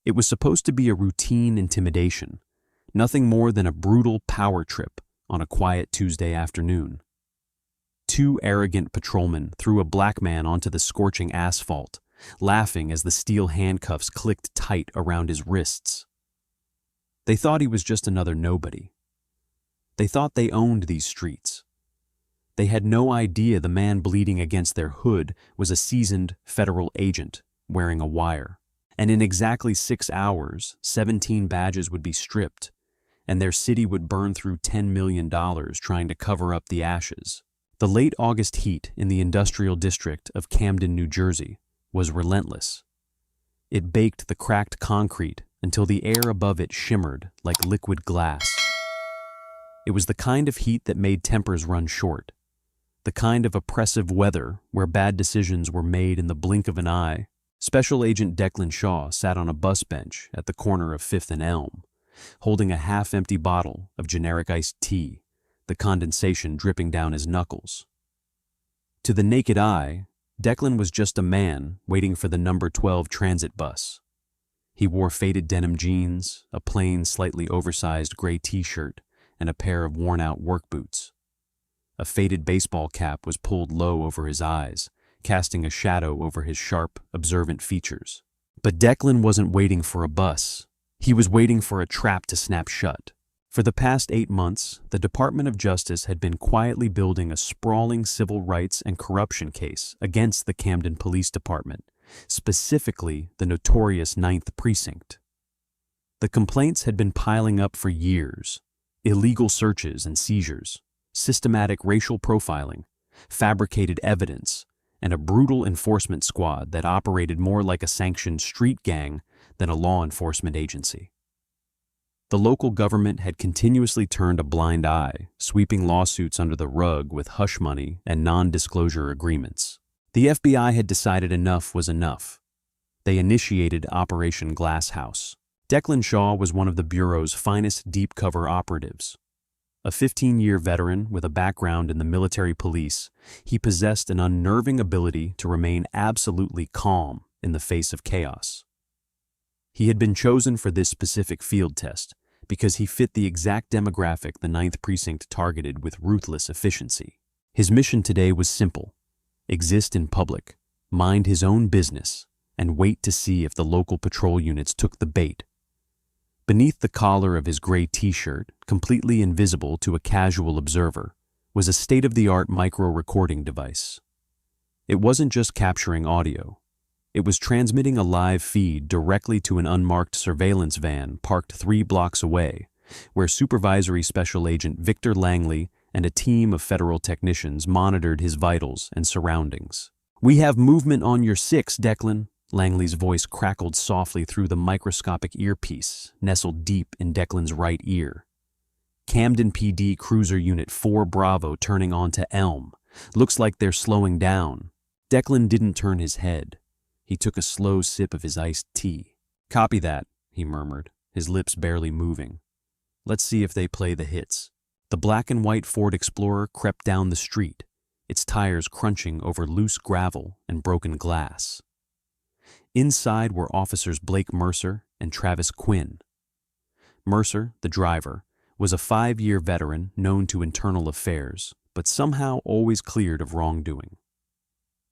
It was supposed to be a routine intimidation, nothing more than a brutal power trip on a quiet Tuesday afternoon. Two arrogant patrolmen threw a black man onto the scorching asphalt, laughing as the steel handcuffs clicked tight around his wrists. They thought he was just another nobody. They thought they owned these streets. They had no idea the man bleeding against their hood was a seasoned federal agent wearing a wire. And in exactly 6 hours, 17 badges would be stripped, and their city would burn through $10 million trying to cover up the ashes. The late August heat in the industrial district of Camden, New Jersey, was relentless. It baked the cracked concrete until the air above it shimmered like liquid glass. It was the kind of heat that made tempers run short, the kind of oppressive weather where bad decisions were made in the blink of an eye. Special Agent Declan Shaw sat on a bus bench at the corner of 5th and Elm, holding a half-empty bottle of generic iced tea, the condensation dripping down his knuckles. To the naked eye, Declan was just a man waiting for the number 12 transit bus. He wore faded denim jeans, a plain, slightly oversized gray t-shirt, and a pair of worn-out work boots. A faded baseball cap was pulled low over his eyes, casting a shadow over his sharp, observant features. But Declan wasn't waiting for a bus. He was waiting for a trap to snap shut. For the past 8 months, the Department of Justice had been quietly building a sprawling civil rights and corruption case against the Camden Police Department, specifically the notorious Ninth Precinct. The complaints had been piling up for years: illegal searches and seizures, systematic racial profiling, fabricated evidence, and a brutal enforcement squad that operated more like a sanctioned street gang than a law enforcement agency. The local government had continuously turned a blind eye, sweeping lawsuits under the rug with hush money and non-disclosure agreements. The FBI had decided enough was enough. They initiated Operation Glass House. Declan Shaw was one of the Bureau's finest deep-cover operatives. A 15-year veteran with a background in the military police, he possessed an unnerving ability to remain absolutely calm in the face of chaos. He had been chosen for this specific field test because he fit the exact demographic the Ninth Precinct targeted with ruthless efficiency. His mission today was simple: exist in public, mind his own business, and wait to see if the local patrol units took the bait. Beneath the collar of his gray t-shirt, completely invisible to a casual observer, was a state-of-the-art micro-recording device. It wasn't just capturing audio. It was transmitting a live feed directly to an unmarked surveillance van parked 3 blocks away, where Supervisory Special Agent Victor Langley and a team of federal technicians monitored his vitals and surroundings. "We have movement on your 6, Declan," Langley's voice crackled softly through the microscopic earpiece nestled deep in Declan's right ear. "Camden PD Cruiser Unit 4 Bravo turning onto Elm. Looks like they're slowing down." Declan didn't turn his head. He took a slow sip of his iced tea. "Copy that," he murmured, his lips barely moving. "Let's see if they play the hits." The black and white Ford Explorer crept down the street, its tires crunching over loose gravel and broken glass. Inside were officers Blake Mercer and Travis Quinn. Mercer, the driver, was a 5-year veteran known to internal affairs, but somehow always cleared of wrongdoing.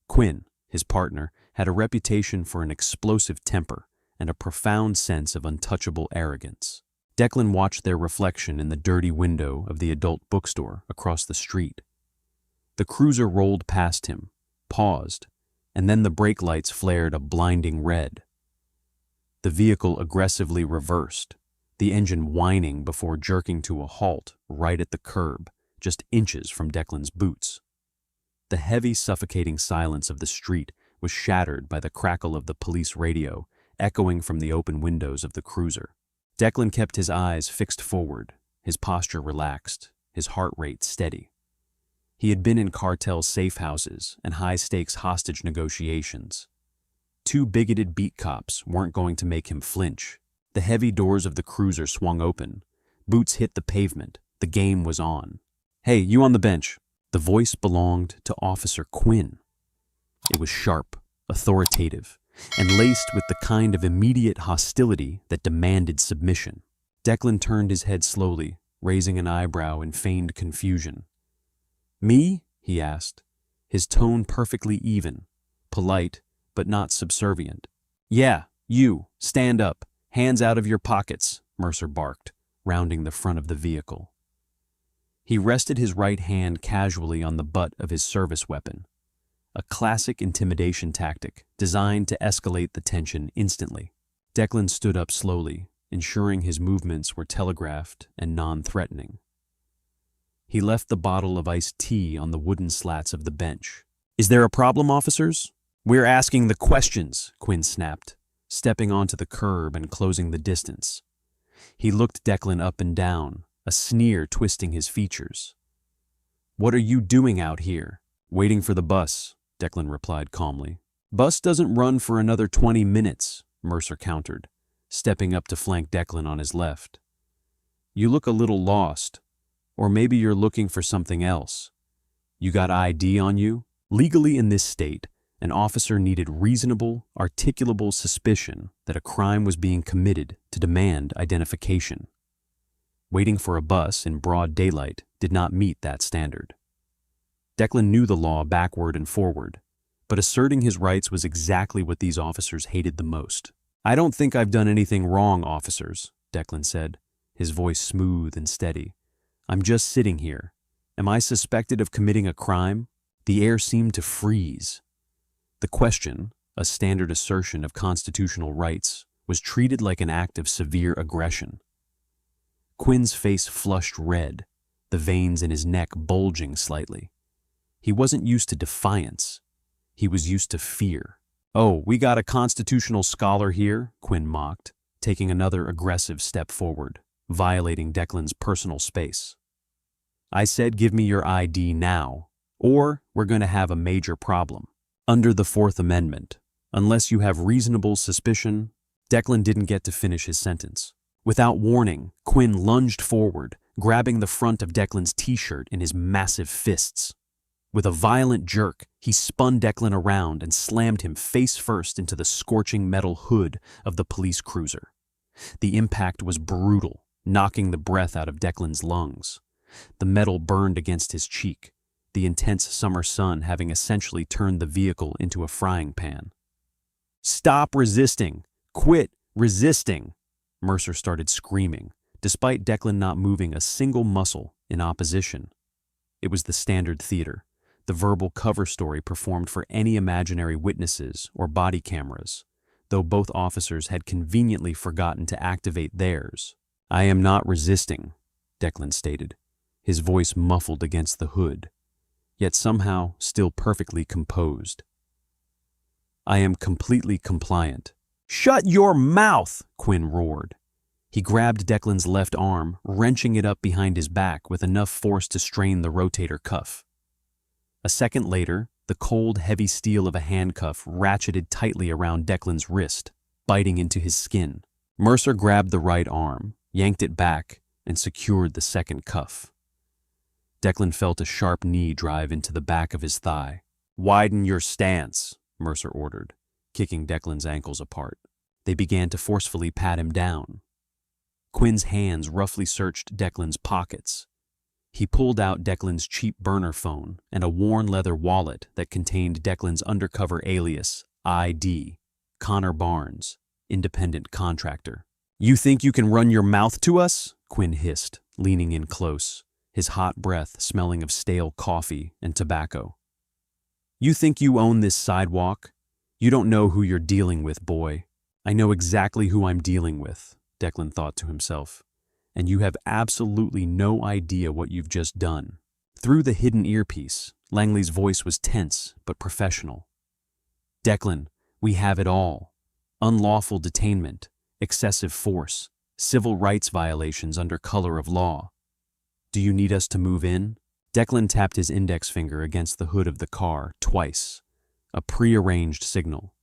Quinn, his partner, had a reputation for an explosive temper and a profound sense of untouchable arrogance. Declan watched their reflection in the dirty window of the adult bookstore across the street. The cruiser rolled past him, paused, and then the brake lights flared a blinding red. The vehicle aggressively reversed, the engine whining before jerking to a halt right at the curb, just inches from Declan's boots. The heavy, suffocating silence of the street was shattered by the crackle of the police radio, echoing from the open windows of the cruiser. Declan kept his eyes fixed forward, his posture relaxed, his heart rate steady. He had been in cartel safe houses and high-stakes hostage negotiations. 2 bigoted beat cops weren't going to make him flinch. The heavy doors of the cruiser swung open. Boots hit the pavement. The game was on. "Hey, you on the bench." The voice belonged to Officer Quinn. It was sharp, authoritative, and laced with the kind of immediate hostility that demanded submission. Declan turned his head slowly, raising an eyebrow in feigned confusion. "Me?" he asked, his tone perfectly even, polite but not subservient. "Yeah, you. Stand up. Hands out of your pockets," Mercer barked, rounding the front of the vehicle. He rested his right hand casually on the butt of his service weapon, a classic intimidation tactic designed to escalate the tension instantly. Declan stood up slowly, ensuring his movements were telegraphed and non-threatening. He left the bottle of iced tea on the wooden slats of the bench. "Is there a problem, officers?" "We're asking the questions," Quinn snapped, stepping onto the curb and closing the distance. He looked Declan up and down, a sneer twisting his features. "What are you doing out here?" "Waiting for the bus," Declan replied calmly. "Bus doesn't run for another 20 minutes, Mercer countered, stepping up to flank Declan on his left. "You look a little lost, or maybe you're looking for something else. You got ID on you?" Legally in this state, an officer needed reasonable, articulable suspicion that a crime was being committed to demand identification. Waiting for a bus in broad daylight did not meet that standard. Declan knew the law backward and forward, but asserting his rights was exactly what these officers hated the most. "I don't think I've done anything wrong, officers," Declan said, his voice smooth and steady. "I'm just sitting here. Am I suspected of committing a crime?" The air seemed to freeze. The question, a standard assertion of constitutional rights, was treated like an act of severe aggression. Quinn's face flushed red, the veins in his neck bulging slightly. He wasn't used to defiance. He was used to fear. "Oh, we got a constitutional scholar here," Quinn mocked, taking another aggressive step forward, violating Declan's personal space. "I said give me your ID now, or we're going to have a major problem. Under the Fourth Amendment, unless you have reasonable suspicion." Declan didn't get to finish his sentence. Without warning, Quinn lunged forward, grabbing the front of Declan's t-shirt in his massive fists. With a violent jerk, he spun Declan around and slammed him face first into the scorching metal hood of the police cruiser. The impact was brutal, knocking the breath out of Declan's lungs. The metal burned against his cheek, the intense summer sun having essentially turned the vehicle into a frying pan. "Stop resisting! Quit resisting!" Mercer started screaming, despite Declan not moving a single muscle in opposition. It was the standard theater, the verbal cover story performed for any imaginary witnesses or body cameras, though both officers had conveniently forgotten to activate theirs. "I am not resisting," Declan stated, his voice muffled against the hood, yet somehow still perfectly composed. "I am completely compliant." "Shut your mouth!" Quinn roared. He grabbed Declan's left arm, wrenching it up behind his back with enough force to strain the rotator cuff. A second later, the cold, heavy steel of a handcuff ratcheted tightly around Declan's wrist, biting into his skin. Mercer grabbed the right arm, yanked it back, and secured the second cuff. Declan felt a sharp knee drive into the back of his thigh. "Widen your stance," Mercer ordered, kicking Declan's ankles apart. They began to forcefully pat him down. Quinn's hands roughly searched Declan's pockets. He pulled out Declan's cheap burner phone and a worn leather wallet that contained Declan's undercover alias, ID, Connor Barnes, independent contractor. "You think you can run your mouth to us?" Quinn hissed, leaning in close, his hot breath smelling of stale coffee and tobacco. "You think you own this sidewalk? You don't know who you're dealing with, boy." "I know exactly who I'm dealing with," Declan thought to himself, "and you have absolutely no idea what you've just done." Through the hidden earpiece, Langley's voice was tense but professional. "Declan, we have it all. Unlawful detainment, excessive force, civil rights violations under color of law. Do you need us to move in?" Declan tapped his index finger against the hood of the car twice, a prearranged signal.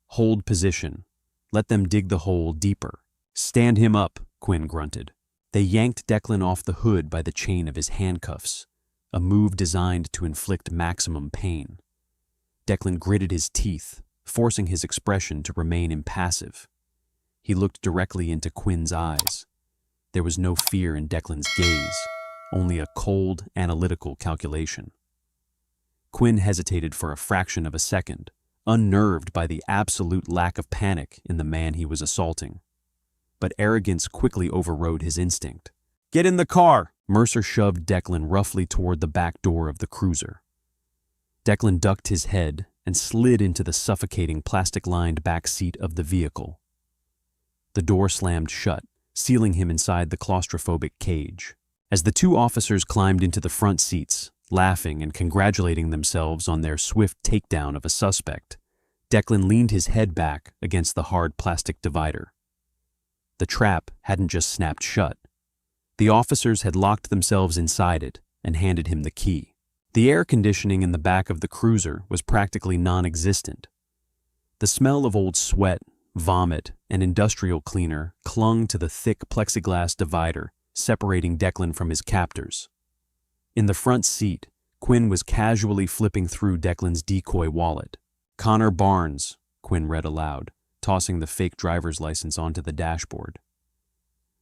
"Hold position. Let them dig the hole deeper." "Stand him up," Quinn grunted. They yanked Declan off the hood by the chain of his handcuffs, a move designed to inflict maximum pain. Declan gritted his teeth, forcing his expression to remain impassive. He looked directly into Quinn's eyes. There was no fear in Declan's gaze, only a cold, analytical calculation. Quinn hesitated for a fraction of a second, unnerved by the absolute lack of panic in the man he was assaulting. But arrogance quickly overrode his instinct. "Get in the car!" Mercer shoved Declan roughly toward the back door of the cruiser. Declan ducked his head and slid into the suffocating plastic-lined back seat of the vehicle. The door slammed shut, sealing him inside the claustrophobic cage. As the two officers climbed into the front seats, laughing and congratulating themselves on their swift takedown of a suspect, Declan leaned his head back against the hard plastic divider. The trap hadn't just snapped shut. The officers had locked themselves inside it and handed him the key. The air conditioning in the back of the cruiser was practically non-existent. The smell of old sweat, vomit, and industrial cleaner clung to the thick plexiglass divider, separating Declan from his captors. In the front seat, Quinn was casually flipping through Declan's decoy wallet. "Connor Barnes," Quinn read aloud, tossing the fake driver's license onto the dashboard.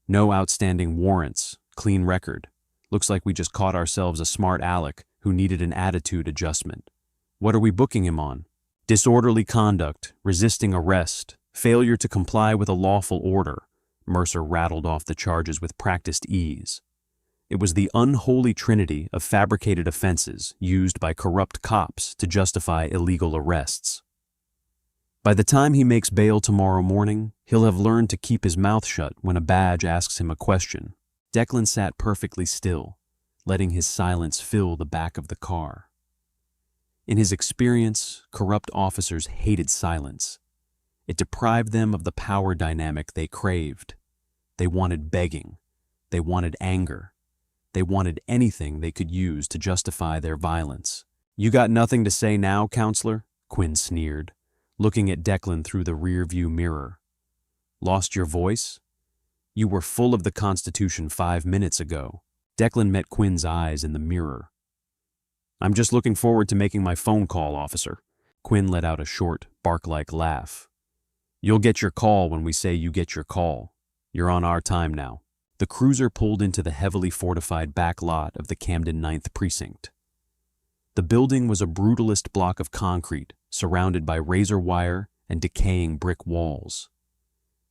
"No outstanding warrants, clean record. Looks like we just caught ourselves a smart aleck who needed an attitude adjustment. What are we booking him on? Disorderly conduct, resisting arrest, failure to comply with a lawful order." Mercer rattled off the charges with practiced ease. It was the unholy trinity of fabricated offenses used by corrupt cops to justify illegal arrests. By the time he makes bail tomorrow morning, he'll have learned to keep his mouth shut when a badge asks him a question. Declan sat perfectly still, letting his silence fill the back of the car. In his experience, corrupt officers hated silence. It deprived them of the power dynamic they craved. They wanted begging. They wanted anger. They wanted anything they could use to justify their violence. "You got nothing to say now, counselor?" Quinn sneered, looking at Declan through the rearview mirror. "Lost your voice? You were full of the Constitution 5 minutes ago." Declan met Quinn's eyes in the mirror. "I'm just looking forward to making my phone call, officer." Quinn let out a short, bark-like laugh. "You'll get your call when we say you get your call. You're on our time now." The cruiser pulled into the heavily fortified back lot of the Camden Ninth Precinct. The building was a brutalist block of concrete surrounded by razor wire and decaying brick walls.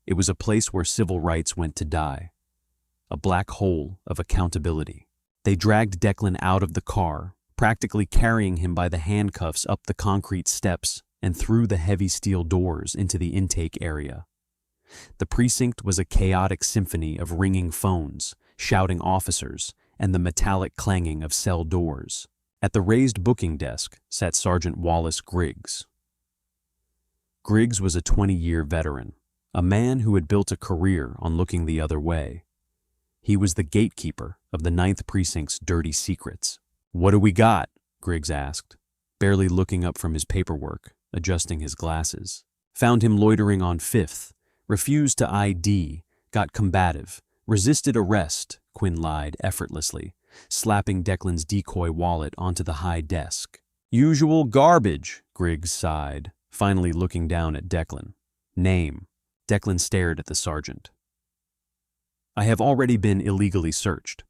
It was a place where civil rights went to die, a black hole of accountability. They dragged Declan out of the car, practically carrying him by the handcuffs up the concrete steps and through the heavy steel doors into the intake area. The precinct was a chaotic symphony of ringing phones, shouting officers, and the metallic clanging of cell doors. At the raised booking desk sat Sergeant Wallace Griggs. Griggs was a 20-year veteran, a man who had built a career on looking the other way. He was the gatekeeper of the Ninth Precinct's dirty secrets. "What do we got?" Griggs asked, barely looking up from his paperwork, adjusting his glasses. "Found him loitering on 5th. Refused to ID, got combative, resisted arrest," Quinn lied effortlessly, slapping Declan's decoy wallet onto the high desk. "Usual garbage," Griggs sighed, finally looking down at Declan. "Name." Declan stared at the sergeant. "I have already been illegally searched.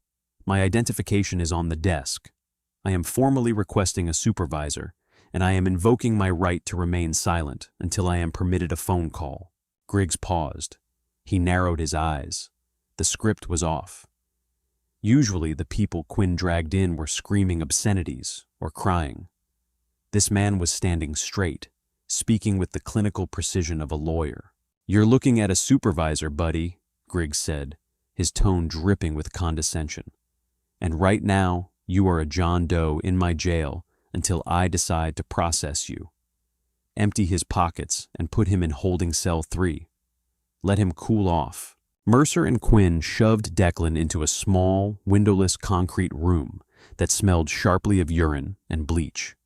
My identification is on the desk. I am formally requesting a supervisor, and I am invoking my right to remain silent until I am permitted a phone call." Griggs paused. He narrowed his eyes. The script was off. Usually the people Quinn dragged in were screaming obscenities or crying. This man was standing straight, speaking with the clinical precision of a lawyer. "You're looking at a supervisor, buddy," Griggs said, his tone dripping with condescension. "And right now, you are a John Doe in my jail until I decide to process you. Empty his pockets and put him in holding cell 3. Let him cool off." Mercer and Quinn shoved Declan into a small, windowless concrete room that smelled sharply of urine and bleach.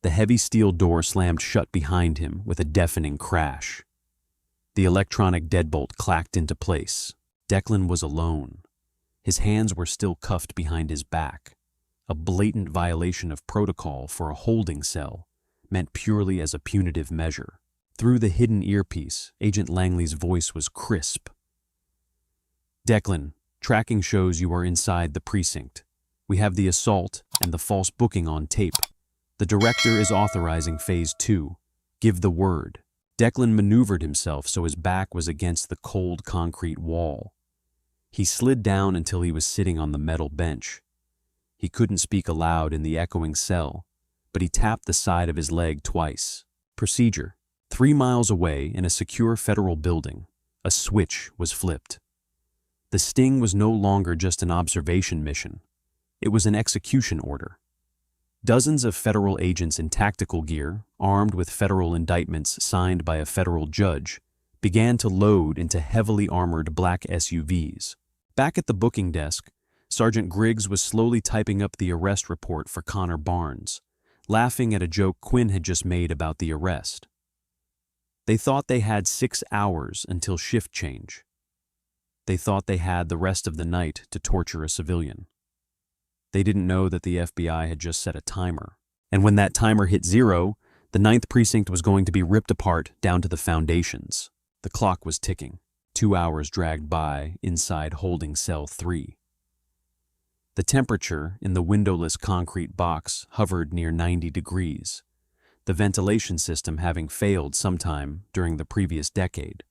The heavy steel door slammed shut behind him with a deafening crash. The electronic deadbolt clacked into place. Declan was alone. His hands were still cuffed behind his back, a blatant violation of protocol for a holding cell, meant purely as a punitive measure. Through the hidden earpiece, Agent Langley's voice was crisp. "Declan, tracking shows you are inside the precinct. We have the assault and the false booking on tape. The director is authorizing Phase 2. Give the word." Declan maneuvered himself so his back was against the cold concrete wall. He slid down until he was sitting on the metal bench. He couldn't speak aloud in the echoing cell, but he tapped the side of his leg twice. Procedure. 3 miles away in a secure federal building, a switch was flipped. The sting was no longer just an observation mission. It was an execution order. Dozens of federal agents in tactical gear, armed with federal indictments signed by a federal judge, began to load into heavily armored black SUVs. Back at the booking desk, Sergeant Griggs was slowly typing up the arrest report for Connor Barnes, laughing at a joke Quinn had just made about the arrest. They thought they had 6 hours until shift change. They thought they had the rest of the night to torture a civilian. They didn't know that the FBI had just set a timer. And when that timer hit 0, the Ninth Precinct was going to be ripped apart down to the foundations. The clock was ticking. 2 hours dragged by inside holding cell 3. The temperature in the windowless concrete box hovered near 90 degrees, the ventilation system having failed sometime during the previous decade.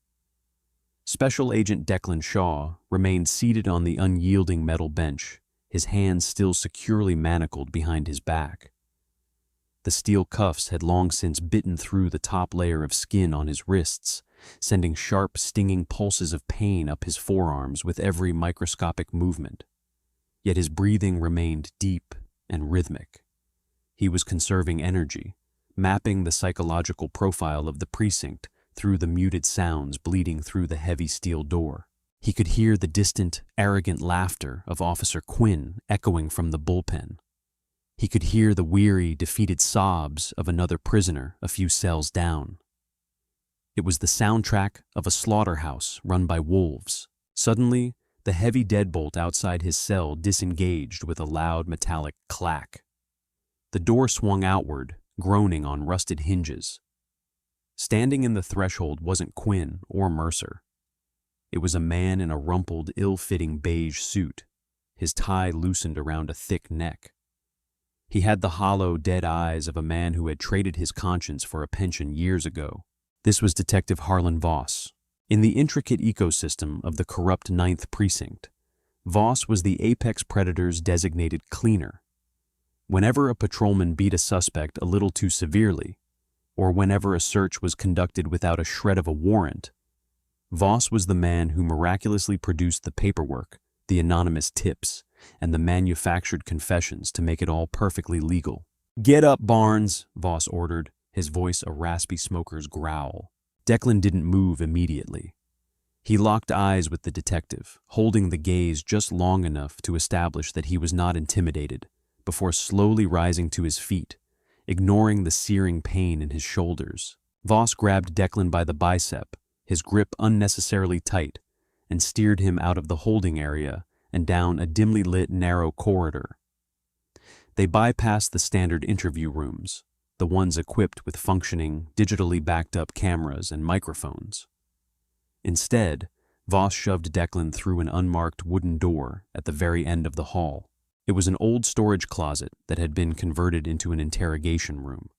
Special Agent Declan Shaw remained seated on the unyielding metal bench, his hands still securely manacled behind his back. The steel cuffs had long since bitten through the top layer of skin on his wrists, sending sharp, stinging pulses of pain up his forearms with every microscopic movement. Yet his breathing remained deep and rhythmic. He was conserving energy, mapping the psychological profile of the precinct through the muted sounds bleeding through the heavy steel door. He could hear the distant, arrogant laughter of Officer Quinn echoing from the bullpen. He could hear the weary, defeated sobs of another prisoner a few cells down. It was the soundtrack of a slaughterhouse run by wolves. Suddenly, the heavy deadbolt outside his cell disengaged with a loud metallic clack. The door swung outward, groaning on rusted hinges. Standing in the threshold wasn't Quinn or Mercer. It was a man in a rumpled, ill-fitting beige suit, his tie loosened around a thick neck. He had the hollow, dead eyes of a man who had traded his conscience for a pension years ago. This was Detective Harlan Voss. In the intricate ecosystem of the corrupt Ninth Precinct, Voss was the apex predator's designated cleaner. Whenever a patrolman beat a suspect a little too severely, or whenever a search was conducted without a shred of a warrant, Voss was the man who miraculously produced the paperwork, the anonymous tips, and the manufactured confessions to make it all perfectly legal. "Get up, Barnes," Voss ordered, his voice a raspy smoker's growl. Declan didn't move immediately. He locked eyes with the detective, holding the gaze just long enough to establish that he was not intimidated, before slowly rising to his feet, ignoring the searing pain in his shoulders. Voss grabbed Declan by the bicep, his grip unnecessarily tight, and steered him out of the holding area and down a dimly lit narrow corridor. They bypassed the standard interview rooms, the ones equipped with functioning, digitally backed up cameras and microphones. Instead, Voss shoved Declan through an unmarked wooden door at the very end of the hall. It was an old storage closet that had been converted into an interrogation room.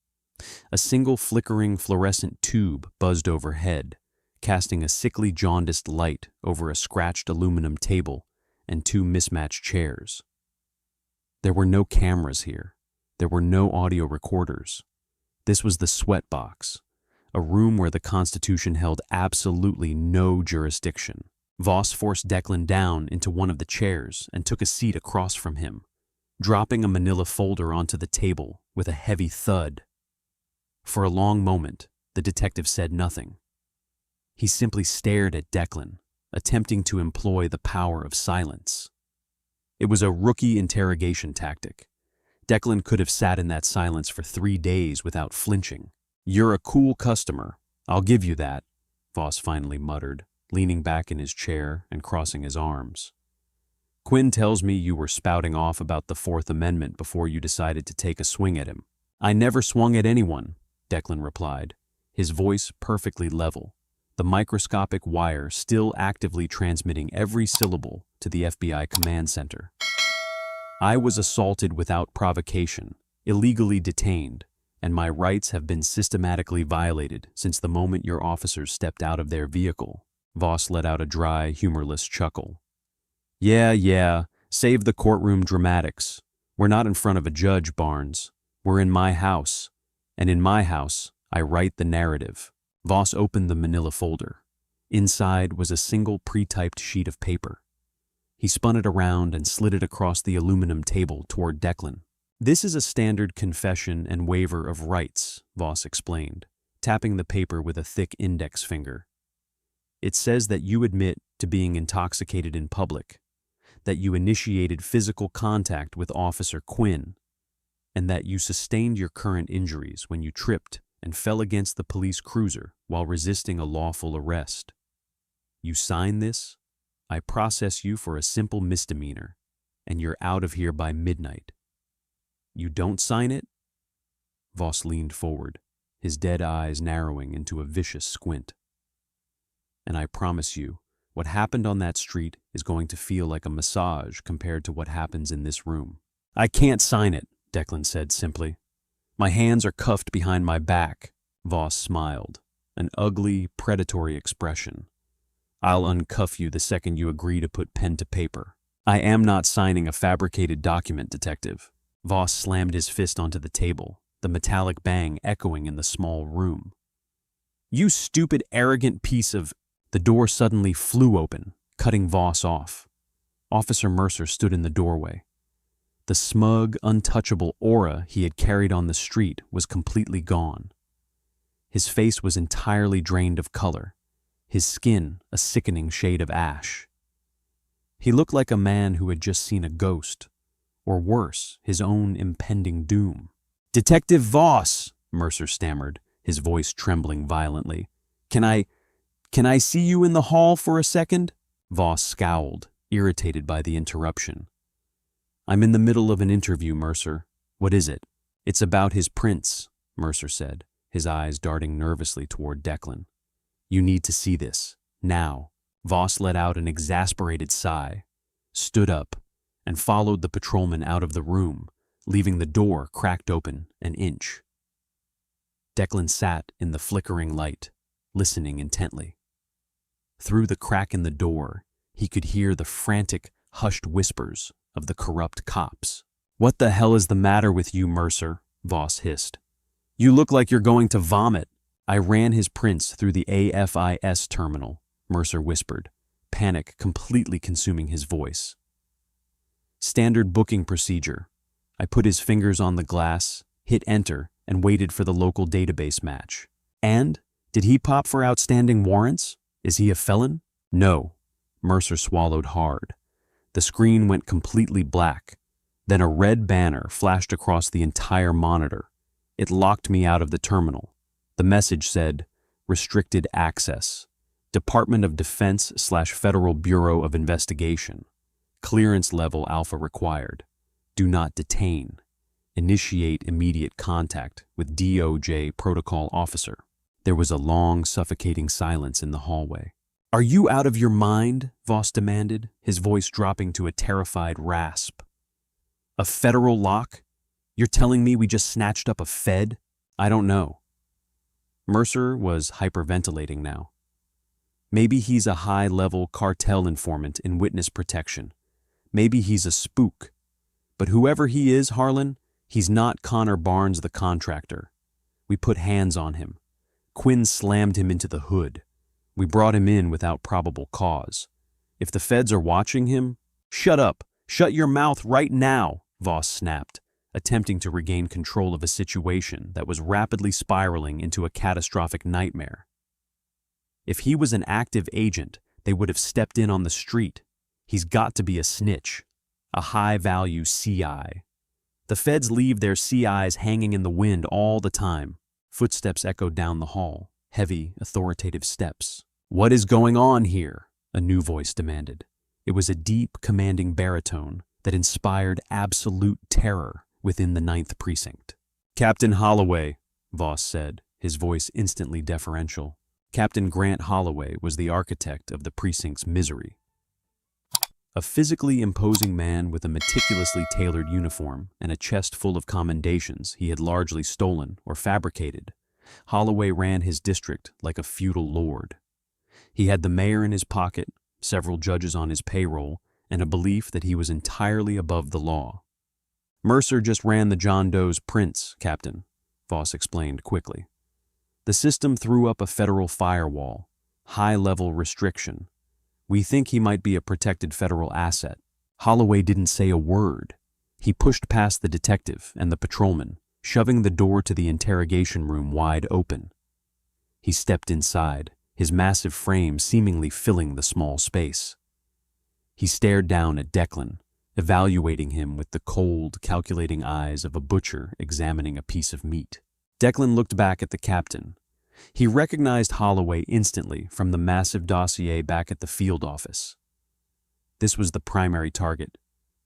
A single flickering fluorescent tube buzzed overhead, casting a sickly jaundiced light over a scratched aluminum table and 2 mismatched chairs. There were no cameras here. There were no audio recorders. This was the sweat box, a room where the Constitution held absolutely no jurisdiction. Voss forced Declan down into one of the chairs and took a seat across from him, dropping a manila folder onto the table with a heavy thud. For a long moment, the detective said nothing. He simply stared at Declan, attempting to employ the power of silence. It was a rookie interrogation tactic. Declan could have sat in that silence for 3 days without flinching. "You're a cool customer, I'll give you that," Voss finally muttered, leaning back in his chair and crossing his arms. "Quinn tells me you were spouting off about the Fourth Amendment before you decided to take a swing at him." "I never swung at anyone," Declan replied, his voice perfectly level, the microscopic wire still actively transmitting every syllable to the FBI command center. I was assaulted without provocation, illegally detained, and my rights have been systematically violated since the moment your officers stepped out of their vehicle. Voss let out a dry, humorless chuckle. Yeah, save the courtroom dramatics. We're not in front of a judge, Barnes. We're in my house, and in my house, I write the narrative. Voss opened the manila folder. Inside was a single pre-typed sheet of paper. He spun it around and slid it across the aluminum table toward Declan. This is a standard confession and waiver of rights, Voss explained, tapping the paper with a thick index finger. It says that you admit to being intoxicated in public, that you initiated physical contact with Officer Quinn, and that you sustained your current injuries when you tripped and fell against the police cruiser while resisting a lawful arrest. You sign this, I process you for a simple misdemeanor, and you're out of here by midnight. You don't sign it? Voss leaned forward, his dead eyes narrowing into a vicious squint. And I promise you, what happened on that street is going to feel like a massage compared to what happens in this room. I can't sign it, Declan said simply. My hands are cuffed behind my back. Voss smiled, an ugly, predatory expression. I'll uncuff you the second you agree to put pen to paper. I am not signing a fabricated document, Detective. Voss slammed his fist onto the table, the metallic bang echoing in the small room. You stupid, arrogant piece of... The door suddenly flew open, cutting Voss off. Officer Mercer stood in the doorway. The smug, untouchable aura he had carried on the street was completely gone. His face was entirely drained of color, his skin a sickening shade of ash. He looked like a man who had just seen a ghost, or worse, his own impending doom. Detective Voss, Mercer stammered, his voice trembling violently. Can I see you in the hall for a second? Voss scowled, irritated by the interruption. I'm in the middle of an interview, Mercer. What is it? It's about his prints, Mercer said, his eyes darting nervously toward Declan. You need to see this, now. Voss let out an exasperated sigh, stood up, and followed the patrolman out of the room, leaving the door cracked open an inch. Declan sat in the flickering light, listening intently. Through the crack in the door, he could hear the frantic, hushed whispers of the corrupt cops. What the hell is the matter with you, Mercer? Voss hissed. You look like you're going to vomit. I ran his prints through the AFIS terminal, Mercer whispered, panic completely consuming his voice. Standard booking procedure. I put his fingers on the glass, hit enter, and waited for the local database match. And? Did he pop for outstanding warrants? Is he a felon? No. Mercer swallowed hard. The screen went completely black. Then a red banner flashed across the entire monitor. It locked me out of the terminal. The message said, Restricted Access. Department of Defense/Federal Bureau of Investigation. Clearance level alpha required. Do not detain. Initiate immediate contact with DOJ protocol officer. There was a long, suffocating silence in the hallway. Are you out of your mind? Voss demanded, his voice dropping to a terrified rasp. A federal lock? You're telling me we just snatched up a Fed? I don't know. Mercer was hyperventilating now. Maybe he's a high-level cartel informant in witness protection. Maybe he's a spook. But whoever he is, Harlan, he's not Connor Barnes the contractor. We put hands on him. Quinn slammed him into the hood. We brought him in without probable cause. If the feds are watching him, shut up! Shut your mouth right now! Voss snapped, attempting to regain control of a situation that was rapidly spiraling into a catastrophic nightmare. If he was an active agent, they would have stepped in on the street. He's got to be a snitch, a high-value CI. The feds leave their CIs hanging in the wind all the time. Footsteps echoed down the hall, heavy, authoritative steps. What is going on here? A new voice demanded. It was a deep, commanding baritone that inspired absolute terror within the Ninth Precinct. Captain Holloway, Voss said, his voice instantly deferential. Captain Grant Holloway was the architect of the precinct's misery. A physically imposing man with a meticulously tailored uniform and a chest full of commendations he had largely stolen or fabricated, Holloway ran his district like a feudal lord. He had the mayor in his pocket, several judges on his payroll, and a belief that he was entirely above the law. Mercer just ran the John Doe's prints, Captain, Voss explained quickly. The system threw up a federal firewall, high-level restriction. We think he might be a protected federal asset. Holloway didn't say a word. He pushed past the detective and the patrolman, shoving the door to the interrogation room wide open. He stepped inside, his massive frame seemingly filling the small space. He stared down at Declan, evaluating him with the cold, calculating eyes of a butcher examining a piece of meat. Declan looked back at the captain. He recognized Holloway instantly from the massive dossier back at the field office. This was the primary target,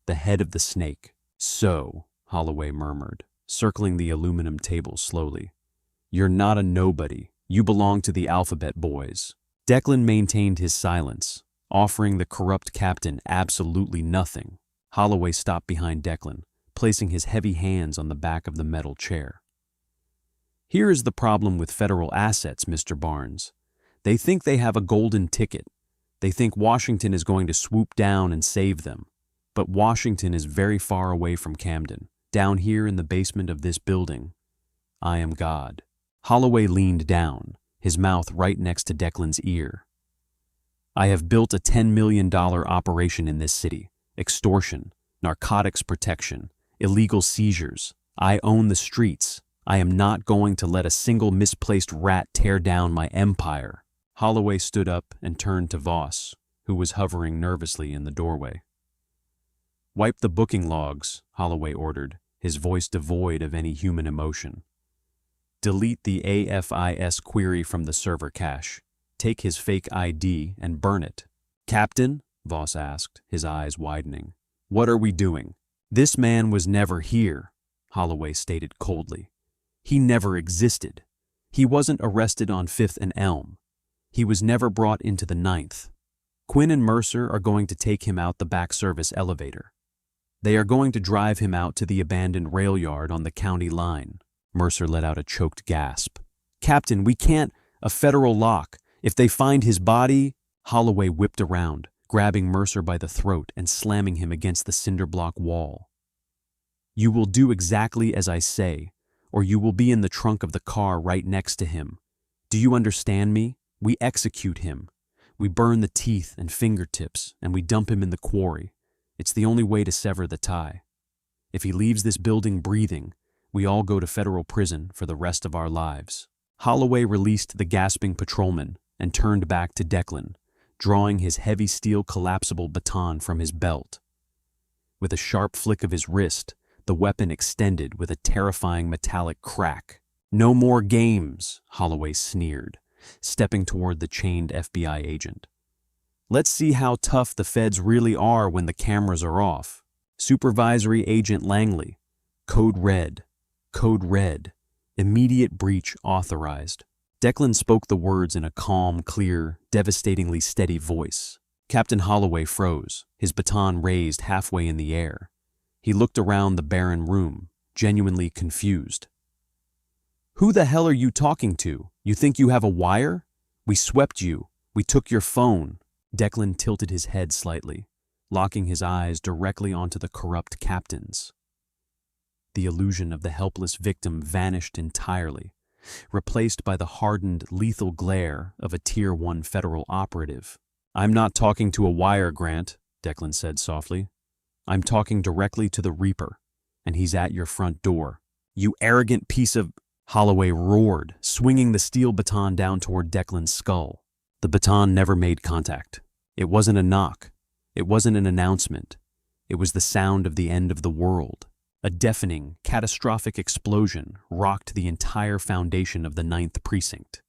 the head of the snake. So, Holloway murmured, circling the aluminum table slowly. You're not a nobody. You belong to the alphabet boys. Declan maintained his silence, offering the corrupt captain absolutely nothing. Holloway stopped behind Declan, placing his heavy hands on the back of the metal chair. Here is the problem with federal assets, Mr. Barnes. They think they have a golden ticket. They think Washington is going to swoop down and save them. But Washington is very far away from Camden, down here in the basement of this building. I am God. Holloway leaned down, his mouth right next to Declan's ear. I have built a $10 million operation in this city. Extortion, narcotics protection, illegal seizures. I own the streets. I am not going to let a single misplaced rat tear down my empire. Holloway stood up and turned to Voss, who was hovering nervously in the doorway. Wipe the booking logs, Holloway ordered, his voice devoid of any human emotion. Delete the AFIS query from the server cache. Take his fake ID and burn it. Captain? Voss asked, his eyes widening. What are we doing? This man was never here, Holloway stated coldly. He never existed. He wasn't arrested on 5th and Elm. He was never brought into the 9th. Quinn and Mercer are going to take him out the back service elevator. They are going to drive him out to the abandoned rail yard on the county line. Mercer let out a choked gasp. Captain, we can't. A federal lock. If they find his body... Holloway whipped around, grabbing Mercer by the throat and slamming him against the cinder block wall. You will do exactly as I say, or you will be in the trunk of the car right next to him. Do you understand me? We execute him. We burn the teeth and fingertips, and we dump him in the quarry. It's the only way to sever the tie. If he leaves this building breathing, we all go to federal prison for the rest of our lives. Holloway released the gasping patrolman and turned back to Declan, drawing his heavy steel collapsible baton from his belt. With a sharp flick of his wrist, the weapon extended with a terrifying metallic crack. No more games, Holloway sneered, stepping toward the chained FBI agent. Let's see how tough the feds really are when the cameras are off. Supervisory Agent Langley. Code Red. Code Red. Immediate breach authorized. Declan spoke the words in a calm, clear, devastatingly steady voice. Captain Holloway froze, his baton raised halfway in the air. He looked around the barren room, genuinely confused. Who the hell are you talking to? You think you have a wire? We swept you. We took your phone. Declan tilted his head slightly, locking his eyes directly onto the corrupt captains. The illusion of the helpless victim vanished entirely, replaced by the hardened, lethal glare of a Tier 1 federal operative. I'm not talking to a wire, Grant, Declan said softly. I'm talking directly to the Reaper, and he's at your front door. You arrogant piece of... Holloway roared, swinging the steel baton down toward Declan's skull. The baton never made contact. It wasn't a knock. It wasn't an announcement. It was the sound of the end of the world. A deafening, catastrophic explosion rocked the entire foundation of the Ninth Precinct.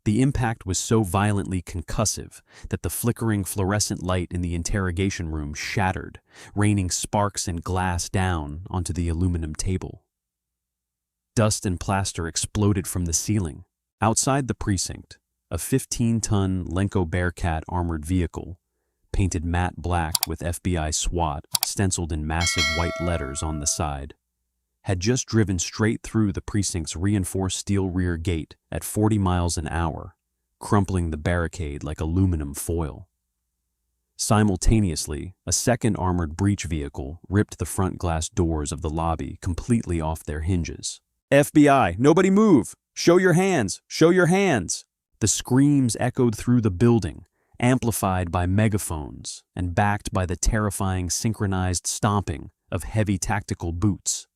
The impact was so violently concussive that the flickering fluorescent light in the interrogation room shattered, raining sparks and glass down onto the aluminum table. Dust and plaster exploded from the ceiling. Outside the precinct, a 15-ton Lenco Bearcat armored vehicle, painted matte black with FBI SWAT stenciled in massive white letters on the side, had just driven straight through the precinct's reinforced steel rear gate at 40 miles an hour, crumpling the barricade like aluminum foil. Simultaneously, a second armored breach vehicle ripped the front glass doors of the lobby completely off their hinges. "FBI, nobody move! Show your hands! Show your hands!" The screams echoed through the building, amplified by megaphones and backed by the terrifying synchronized stomping of heavy tactical boots.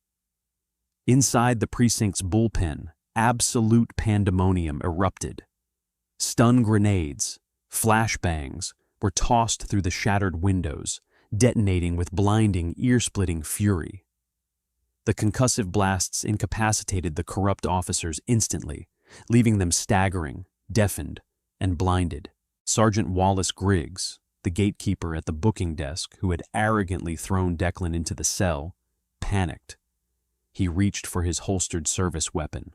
Inside the precinct's bullpen, absolute pandemonium erupted. Stun grenades, flashbangs, were tossed through the shattered windows, detonating with blinding, ear-splitting fury. The concussive blasts incapacitated the corrupt officers instantly, leaving them staggering, deafened, and blinded. Sergeant Wallace Griggs, the gatekeeper at the booking desk who had arrogantly thrown Declan into the cell, panicked. He reached for his holstered service weapon.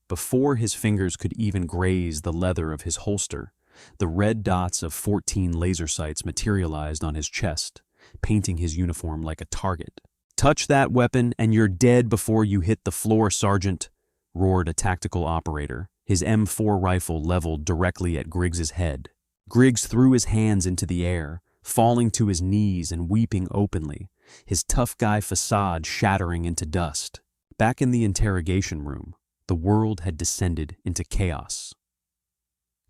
Before his fingers could even graze the leather of his holster, the red dots of 14 laser sights materialized on his chest, painting his uniform like a target. "Touch that weapon and you're dead before you hit the floor, Sergeant," roared a tactical operator, his M4 rifle leveled directly at Griggs's head. Griggs threw his hands into the air, falling to his knees and weeping openly, his tough guy facade shattering into dust. Back in the interrogation room, the world had descended into chaos.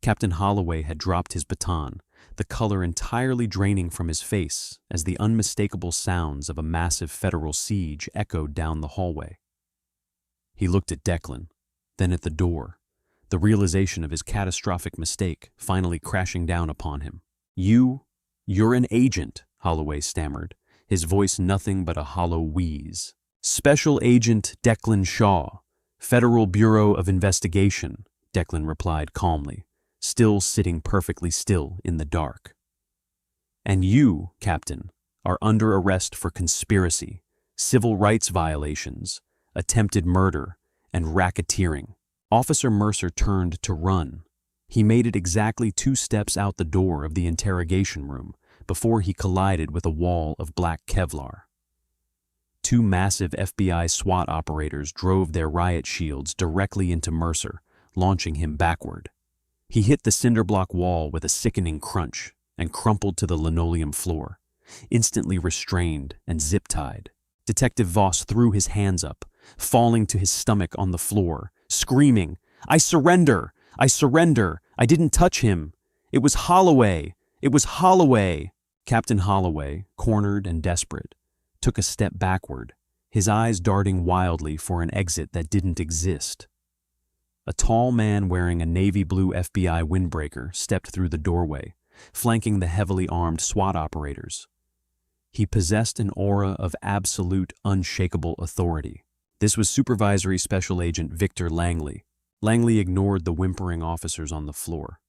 Captain Holloway had dropped his baton, the color entirely draining from his face as the unmistakable sounds of a massive federal siege echoed down the hallway. He looked at Declan, then at the door, the realization of his catastrophic mistake finally crashing down upon him. You're an agent," Holloway stammered, his voice nothing but a hollow wheeze. "Special Agent Declan Shaw, Federal Bureau of Investigation," Declan replied calmly, still sitting perfectly still in the dark. "And you, Captain, are under arrest for conspiracy, civil rights violations, attempted murder, and racketeering." Officer Mercer turned to run. He made it exactly 2 steps out the door of the interrogation room before he collided with a wall of black Kevlar. 2 massive FBI SWAT operators drove their riot shields directly into Mercer, launching him backward. He hit the cinderblock wall with a sickening crunch and crumpled to the linoleum floor, instantly restrained and zip-tied. Detective Voss threw his hands up, falling to his stomach on the floor, screaming, "I surrender! I surrender! I didn't touch him! It was Holloway! It was Holloway!" Captain Holloway, cornered and desperate, took a step backward, his eyes darting wildly for an exit that didn't exist. A tall man wearing a navy blue FBI windbreaker stepped through the doorway, flanking the heavily armed SWAT operators. He possessed an aura of absolute, unshakable authority. This was Supervisory Special Agent Victor Langley. Langley ignored the whimpering officers on the floor.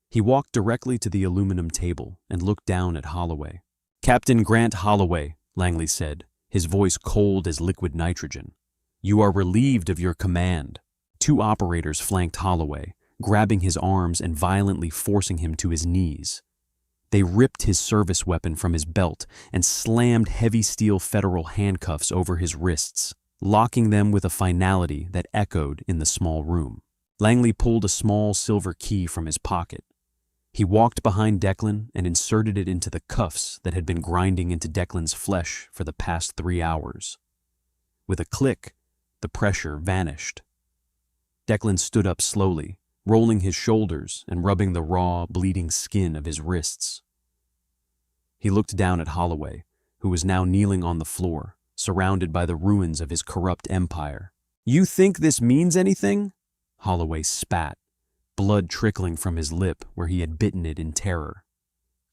He walked directly to the aluminum table and looked down at Holloway. "Captain Grant Holloway," Langley said, his voice cold as liquid nitrogen. "You are relieved of your command." 2 operators flanked Holloway, grabbing his arms and violently forcing him to his knees. They ripped his service weapon from his belt and slammed heavy steel federal handcuffs over his wrists, locking them with a finality that echoed in the small room. Langley pulled a small silver key from his pocket. He walked behind Declan and inserted it into the cuffs that had been grinding into Declan's flesh for the past 3 hours. With a click, the pressure vanished. Declan stood up slowly, rolling his shoulders and rubbing the raw, bleeding skin of his wrists. He looked down at Holloway, who was now kneeling on the floor, surrounded by the ruins of his corrupt empire. "You think this means anything?" Holloway spat, blood trickling from his lip where he had bitten it in terror.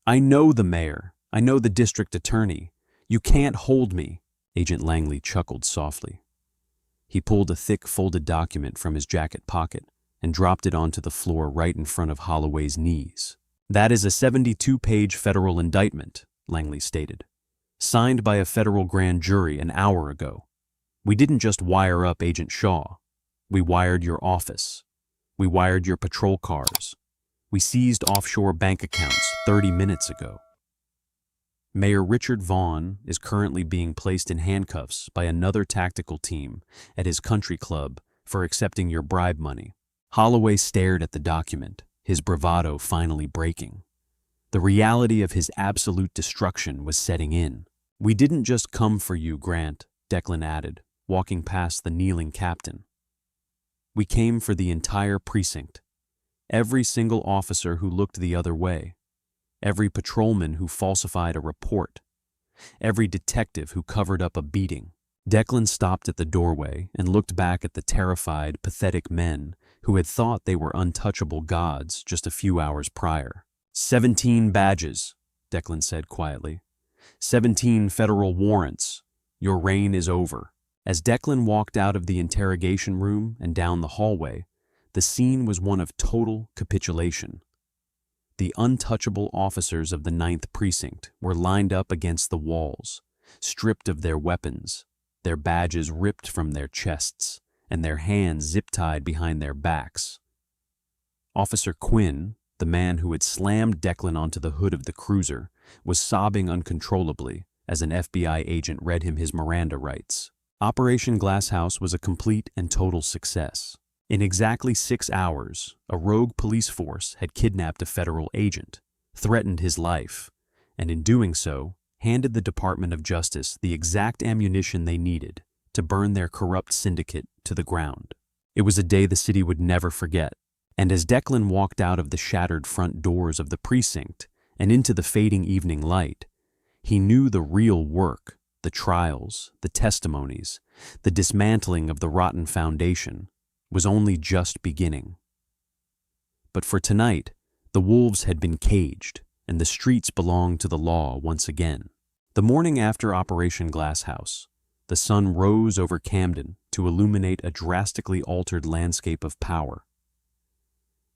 "I know the mayor. I know the district attorney. You can't hold me." Agent Langley chuckled softly. He pulled a thick folded document from his jacket pocket and dropped it onto the floor right in front of Holloway's knees. "That is a 72-page federal indictment," Langley stated, "signed by a federal grand jury an hour ago. We didn't just wire up Agent Shaw. We wired your office. We wired your patrol cars. We seized offshore bank accounts 30 minutes ago. Mayor Richard Vaughn is currently being placed in handcuffs by another tactical team at his country club for accepting your bribe money. Holloway stared at the document, his bravado finally breaking. The reality of his absolute destruction was setting in. We didn't just come for you, Grant, Declan added, walking past the kneeling captain. We came for the entire precinct. Every single officer who looked the other way. Every patrolman who falsified a report. Every detective who covered up a beating. Declan stopped at the doorway and looked back at the terrified, pathetic men who had thought they were untouchable gods just a few hours prior. 17 badges, Declan said quietly. 17 federal warrants. Your reign is over. As Declan walked out of the interrogation room and down the hallway, the scene was one of total capitulation. The untouchable officers of the Ninth Precinct were lined up against the walls, stripped of their weapons, their badges ripped from their chests, and their hands zip-tied behind their backs. Officer Quinn, the man who had slammed Declan onto the hood of the cruiser, was sobbing uncontrollably as an FBI agent read him his Miranda rights. Operation Glasshouse was a complete and total success. In exactly 6 hours, a rogue police force had kidnapped a federal agent, threatened his life, and in doing so, handed the Department of Justice the exact ammunition they needed to burn their corrupt syndicate to the ground. It was a day the city would never forget, and as Declan walked out of the shattered front doors of the precinct and into the fading evening light, he knew the real work, the trials, the testimonies, the dismantling of the rotten foundation, was only just beginning. But for tonight, the wolves had been caged, and the streets belonged to the law once again. The morning after Operation Glasshouse, the sun rose over Camden to illuminate a drastically altered landscape of power.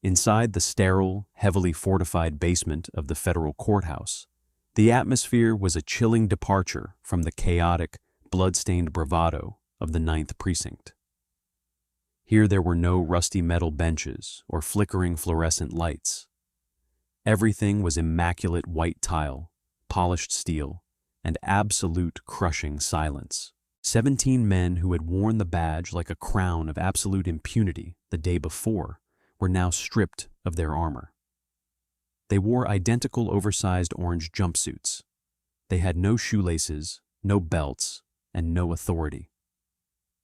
Inside the sterile, heavily fortified basement of the federal courthouse, the atmosphere was a chilling departure from the chaotic, blood-stained bravado of the Ninth Precinct. Here there were no rusty metal benches or flickering fluorescent lights. Everything was immaculate white tile, polished steel, and absolute crushing silence. 17 men who had worn the badge like a crown of absolute impunity the day before were now stripped of their armor. They wore identical oversized orange jumpsuits. They had no shoelaces, no belts, and no authority.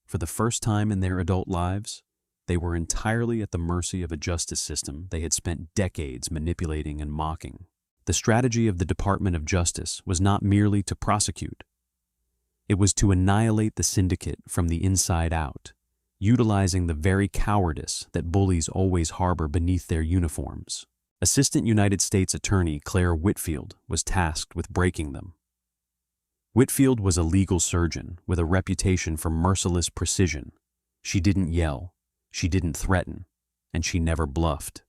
For the first time in their adult lives, they were entirely at the mercy of a justice system they had spent decades manipulating and mocking. The strategy of the Department of Justice was not merely to prosecute. It was to annihilate the syndicate from the inside out, utilizing the very cowardice that bullies always harbor beneath their uniforms. Assistant United States Attorney Claire Whitfield was tasked with breaking them. Whitfield was a legal surgeon with a reputation for merciless precision. She didn't yell, she didn't threaten, and she never bluffed.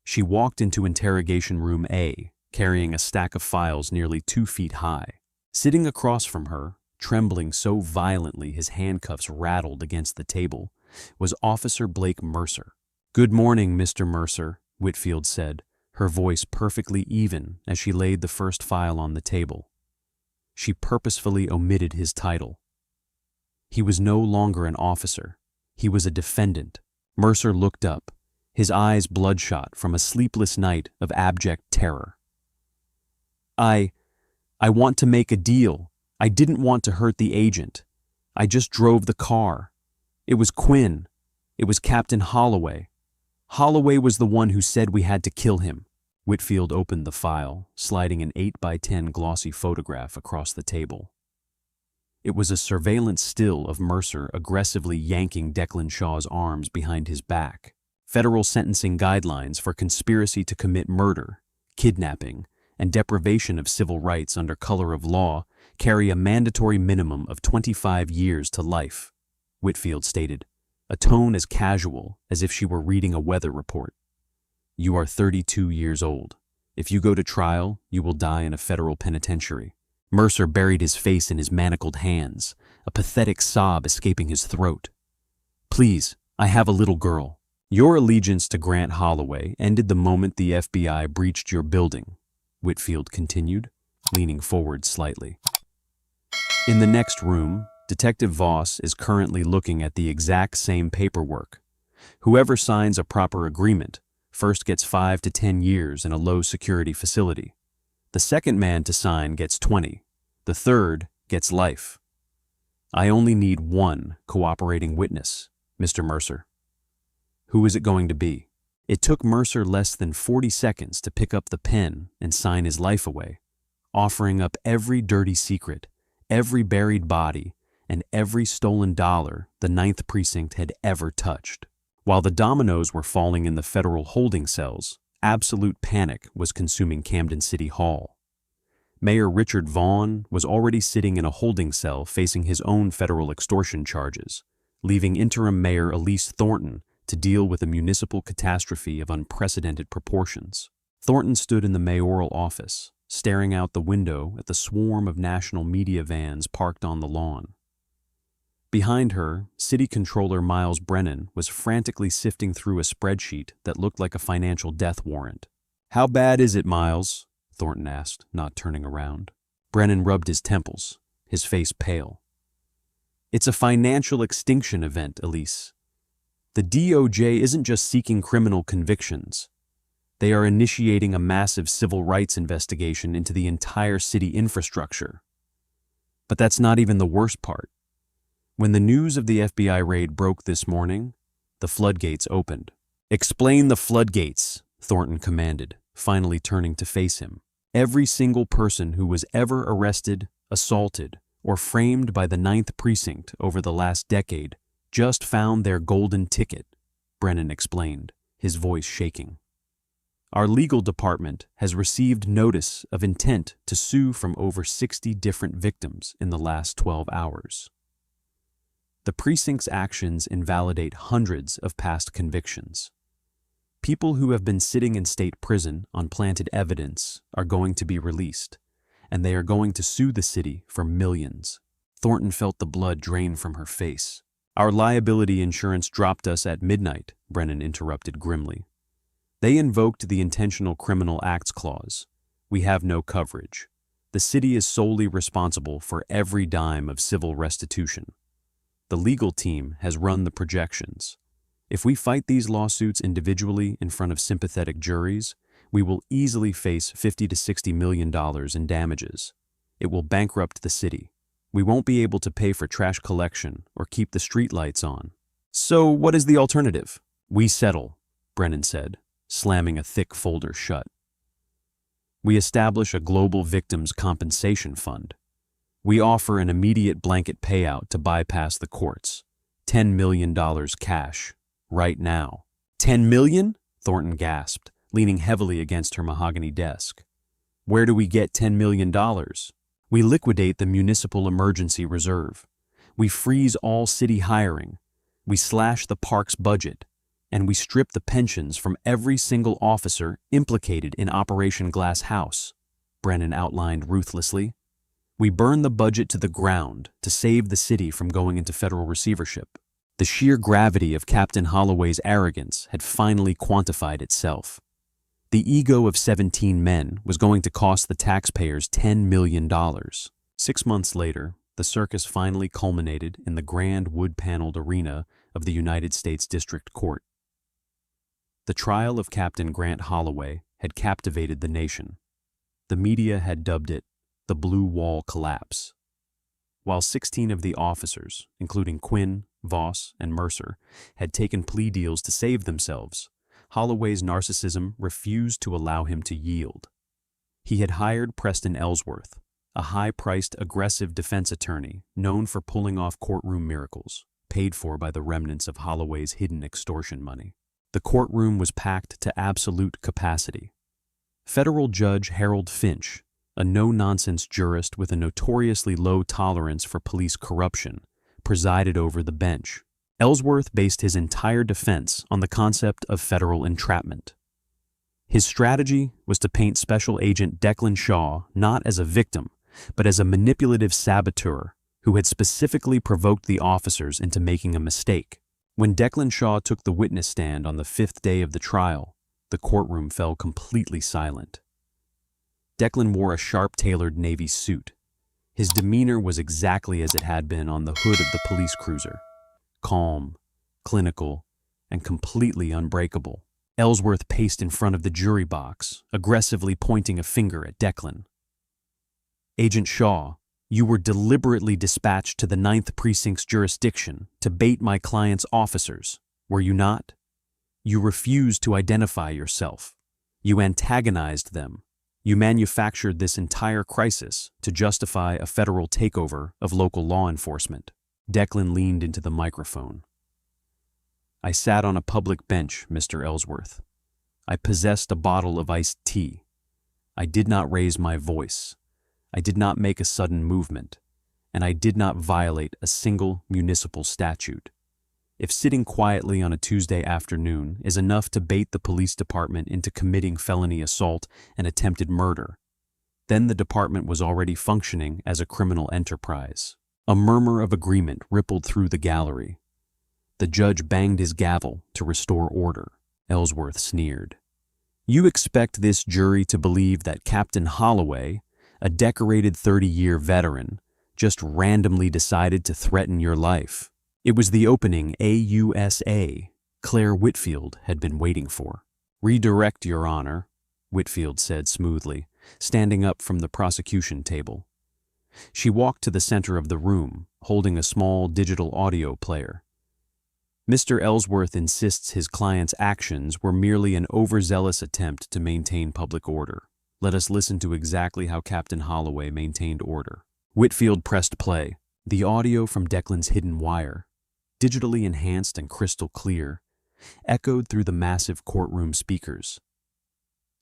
She walked into Interrogation Room A, carrying a stack of files nearly 2 feet high. Sitting across from her, trembling so violently his handcuffs rattled against the table, was Officer Blake Mercer. "Good morning, Mr. Mercer," Whitfield said, her voice perfectly even as she laid the first file on the table. She purposefully omitted his title. He was no longer an officer. He was a defendant. Mercer looked up, his eyes bloodshot from a sleepless night of abject terror. I want to make a deal. I didn't want to hurt the agent. I just drove the car. It was Quinn. It was Captain Holloway. Holloway was the one who said we had to kill him." Whitfield opened the file, sliding an 8x10 glossy photograph across the table. It was a surveillance still of Mercer aggressively yanking Declan Shaw's arms behind his back. Federal sentencing guidelines for conspiracy to commit murder, kidnapping, and deprivation of civil rights under color of law carry a mandatory minimum of 25 years to life, Whitfield stated, a tone as casual as if she were reading a weather report. "You are 32 years old. If you go to trial, you will die in a federal penitentiary. Mercer buried his face in his manacled hands, a pathetic sob escaping his throat. "Please, I have a little girl." "Your allegiance to Grant Holloway ended the moment the FBI breached your building," Whitfield continued, leaning forward slightly. In the next room, Detective Voss is currently looking at the exact same paperwork. Whoever signs a proper agreement first gets 5 to 10 years in a low-security facility. The second man to sign gets 20. The third gets life. I only need one cooperating witness, Mr. Mercer. Who is it going to be? It took Mercer less than 40 seconds to pick up the pen and sign his life away, offering up every dirty secret, every buried body, and every stolen dollar the Ninth Precinct had ever touched. While the dominoes were falling in the federal holding cells, absolute panic was consuming Camden City Hall. Mayor Richard Vaughn was already sitting in a holding cell facing his own federal extortion charges, leaving interim Mayor Elise Thornton to deal with a municipal catastrophe of unprecedented proportions. Thornton stood in the mayoral office, staring out the window at the swarm of national media vans parked on the lawn. Behind her, City Controller Miles Brennan was frantically sifting through a spreadsheet that looked like a financial death warrant. "How bad is it, Miles?" Thornton asked, not turning around. Brennan rubbed his temples, his face pale. "It's a financial extinction event, Elise. The DOJ isn't just seeking criminal convictions. They are initiating a massive civil rights investigation into the entire city infrastructure. But that's not even the worst part. When the news of the FBI raid broke this morning, the floodgates opened." "Explain the floodgates," Thornton commanded, finally turning to face him. "Every single person who was ever arrested, assaulted, or framed by the Ninth Precinct over the last decade just found their golden ticket," Brennan explained, his voice shaking. "Our legal department has received notice of intent to sue from over 60 different victims in the last 12 hours. The precinct's actions invalidate hundreds of past convictions. People who have been sitting in state prison on planted evidence are going to be released, and they are going to sue the city for millions." Thornton felt the blood drain from her face. "Our liability insurance dropped us at midnight," Brennan interrupted grimly. "They invoked the Intentional Criminal Acts Clause. We have no coverage. The city is solely responsible for every dime of civil restitution. The legal team has run the projections. If we fight these lawsuits individually in front of sympathetic juries, we will easily face $50 to $60 million in damages. It will bankrupt the city. We won't be able to pay for trash collection or keep the streetlights on. So what is the alternative?" "We settle," Brennan said, slamming a thick folder shut. "We establish a global victims compensation fund. We offer an immediate blanket payout to bypass the courts. $10 million cash, right now." "10 million?" Thornton gasped, leaning heavily against her mahogany desk. "Where do we get $10 million? We liquidate the municipal emergency reserve. We freeze all city hiring. We slash the park's budget. And we strip the pensions from every single officer implicated in Operation Glass House," Brennan outlined ruthlessly. "We burn the budget to the ground to save the city from going into federal receivership." The sheer gravity of Captain Holloway's arrogance had finally quantified itself. The ego of 17 men was going to cost the taxpayers $10 million. 6 months later, the circus finally culminated in the grand wood-paneled arena of the United States District Court. The trial of Captain Grant Holloway had captivated the nation. The media had dubbed it the Blue Wall Collapse. While 16 of the officers, including Quinn, Voss, and Mercer, had taken plea deals to save themselves, Holloway's narcissism refused to allow him to yield. He had hired Preston Ellsworth, a high-priced, aggressive defense attorney known for pulling off courtroom miracles, paid for by the remnants of Holloway's hidden extortion money. The courtroom was packed to absolute capacity. Federal Judge Harold Finch, a no-nonsense jurist with a notoriously low tolerance for police corruption, presided over the bench. Ellsworth based his entire defense on the concept of federal entrapment. His strategy was to paint Special Agent Declan Shaw not as a victim, but as a manipulative saboteur who had specifically provoked the officers into making a mistake. When Declan Shaw took the witness stand on the 5th day of the trial, the courtroom fell completely silent. Declan wore a sharp-tailored navy suit. His demeanor was exactly as it had been on the hood of the police cruiser: calm, clinical, and completely unbreakable. Ellsworth paced in front of the jury box, aggressively pointing a finger at Declan. "Agent Shaw, you were deliberately dispatched to the Ninth Precinct's jurisdiction to bait my client's officers, were you not? You refused to identify yourself. You antagonized them. You manufactured this entire crisis to justify a federal takeover of local law enforcement." Declan leaned into the microphone. "I sat on a public bench, Mr. Ellsworth. I possessed a bottle of iced tea. I did not raise my voice. I did not make a sudden movement, and I did not violate a single municipal statute. If sitting quietly on a Tuesday afternoon is enough to bait the police department into committing felony assault and attempted murder, then the department was already functioning as a criminal enterprise." A murmur of agreement rippled through the gallery. The judge banged his gavel to restore order. Ellsworth sneered. "You expect this jury to believe that Captain Holloway, a decorated 30-year veteran, just randomly decided to threaten your life. It was the opening AUSA Claire Whitfield had been waiting for." "Redirect, Your Honor," Whitfield said smoothly, standing up from the prosecution table. She walked to the center of the room, holding a small digital audio player. "Mr. Ellsworth insists his client's actions were merely an overzealous attempt to maintain public order. Let us listen to exactly how Captain Holloway maintained order." Whitfield pressed play. The audio from Declan's hidden wire, digitally enhanced and crystal clear, echoed through the massive courtroom speakers.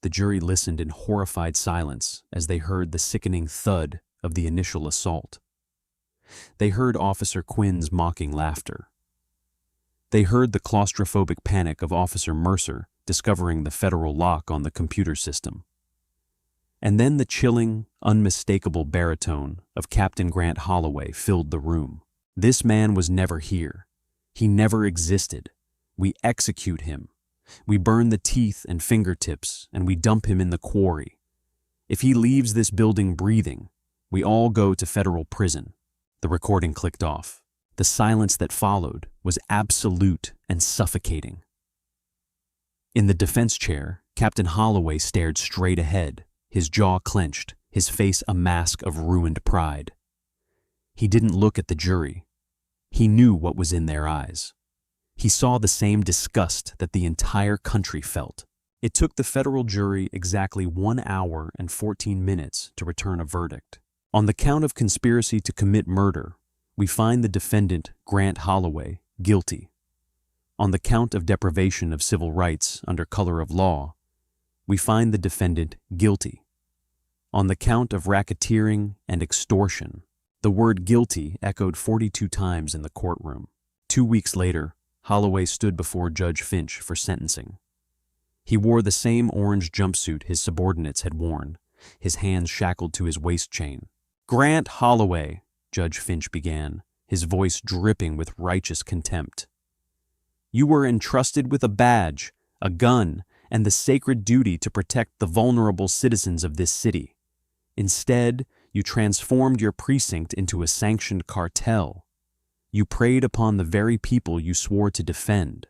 The jury listened in horrified silence as they heard the sickening thud of the initial assault. They heard Officer Quinn's mocking laughter. They heard the claustrophobic panic of Officer Mercer discovering the federal lock on the computer system. And then the chilling, unmistakable baritone of Captain Grant Holloway filled the room. "This man was never here. He never existed. We execute him. We burn the teeth and fingertips, and we dump him in the quarry. If he leaves this building breathing, we all go to federal prison." The recording clicked off. The silence that followed was absolute and suffocating. In the defense chair, Captain Holloway stared straight ahead, his jaw clenched, his face a mask of ruined pride. He didn't look at the jury. He knew what was in their eyes. He saw the same disgust that the entire country felt. It took the federal jury exactly 1 hour and 14 minutes to return a verdict. On the count of conspiracy to commit murder, we find the defendant, Grant Holloway, guilty. On the count of deprivation of civil rights under color of law, we find the defendant guilty. On the count of racketeering and extortion, the word guilty echoed 42 times in the courtroom. 2 weeks later, Holloway stood before Judge Finch for sentencing. He wore the same orange jumpsuit his subordinates had worn, his hands shackled to his waist chain. "Grant Holloway," Judge Finch began, his voice dripping with righteous contempt. "You were entrusted with a badge, a gun, and the sacred duty to protect the vulnerable citizens of this city. Instead, you transformed your precinct into a sanctioned cartel. You preyed upon the very people you swore to defend.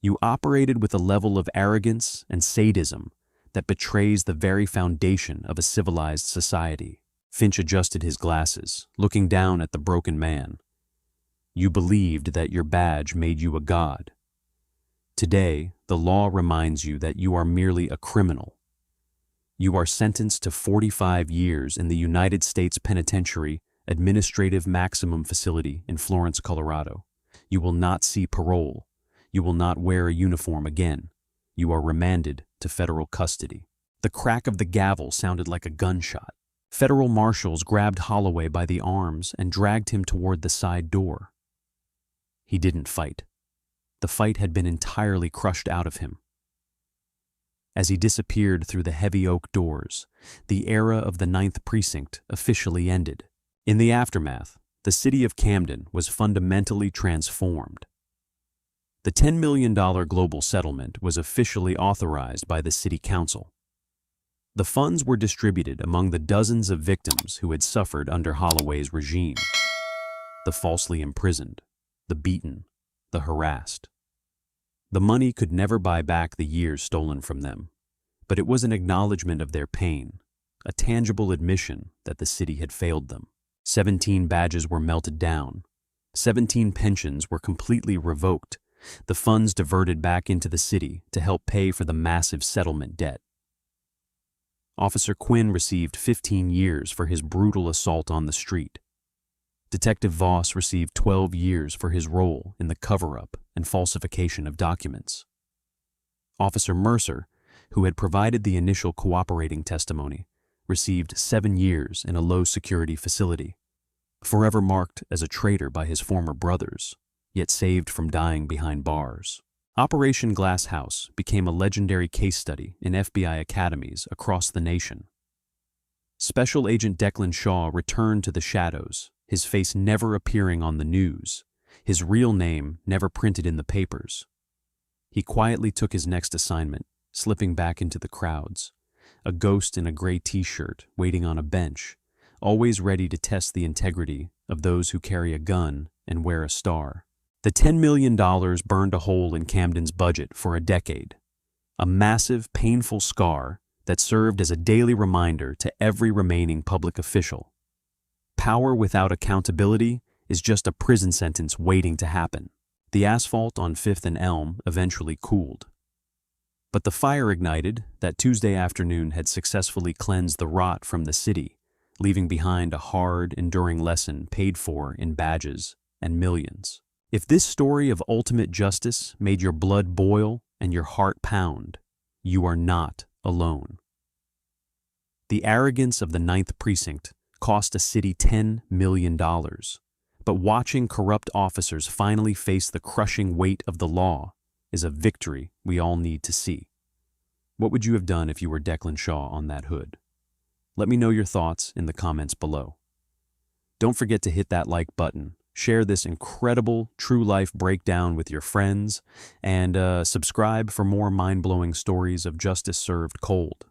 You operated with a level of arrogance and sadism that betrays the very foundation of a civilized society." Finch adjusted his glasses, looking down at the broken man. "You believed that your badge made you a god. Today, the law reminds you that you are merely a criminal. You are sentenced to 45 years in the United States Penitentiary Administrative Maximum Facility in Florence, Colorado. You will not see parole. You will not wear a uniform again. You are remanded to federal custody." The crack of the gavel sounded like a gunshot. Federal marshals grabbed Holloway by the arms and dragged him toward the side door. He didn't fight. The fight had been entirely crushed out of him. As he disappeared through the heavy oak doors, the era of the Ninth Precinct officially ended. In the aftermath, the city of Camden was fundamentally transformed. The $10 million global settlement was officially authorized by the city council. The funds were distributed among the dozens of victims who had suffered under Holloway's regime. The falsely imprisoned, the beaten, the harassed. The money could never buy back the years stolen from them, but it was an acknowledgement of their pain, a tangible admission that the city had failed them. 17 badges were melted down. 17 pensions were completely revoked, the funds diverted back into the city to help pay for the massive settlement debt. Officer Quinn received 15 years for his brutal assault on the street. Detective Voss received 12 years for his role in the cover-up and falsification of documents. Officer Mercer, who had provided the initial cooperating testimony, received 7 years in a low-security facility, forever marked as a traitor by his former brothers, yet saved from dying behind bars. Operation Glass House became a legendary case study in FBI academies across the nation. Special Agent Declan Shaw returned to the shadows, his face never appearing on the news, his real name never printed in the papers. He quietly took his next assignment, slipping back into the crowds, a ghost in a gray t-shirt waiting on a bench, always ready to test the integrity of those who carry a gun and wear a star. The $10 million burned a hole in Camden's budget for a decade, a massive, painful scar that served as a daily reminder to every remaining public official. Power without accountability is just a prison sentence waiting to happen. The asphalt on 5th and Elm eventually cooled. But the fire ignited that Tuesday afternoon had successfully cleansed the rot from the city, leaving behind a hard, enduring lesson paid for in badges and millions. If this story of ultimate justice made your blood boil and your heart pound, you are not alone. The arrogance of the Ninth Precinct cost a city $10 million, but watching corrupt officers finally face the crushing weight of the law is a victory we all need to see. What would you have done if you were Declan Shaw on that hood? Let me know your thoughts in the comments below. Don't forget to hit that like button, share this incredible true-life breakdown with your friends, and subscribe for more mind-blowing stories of justice served cold.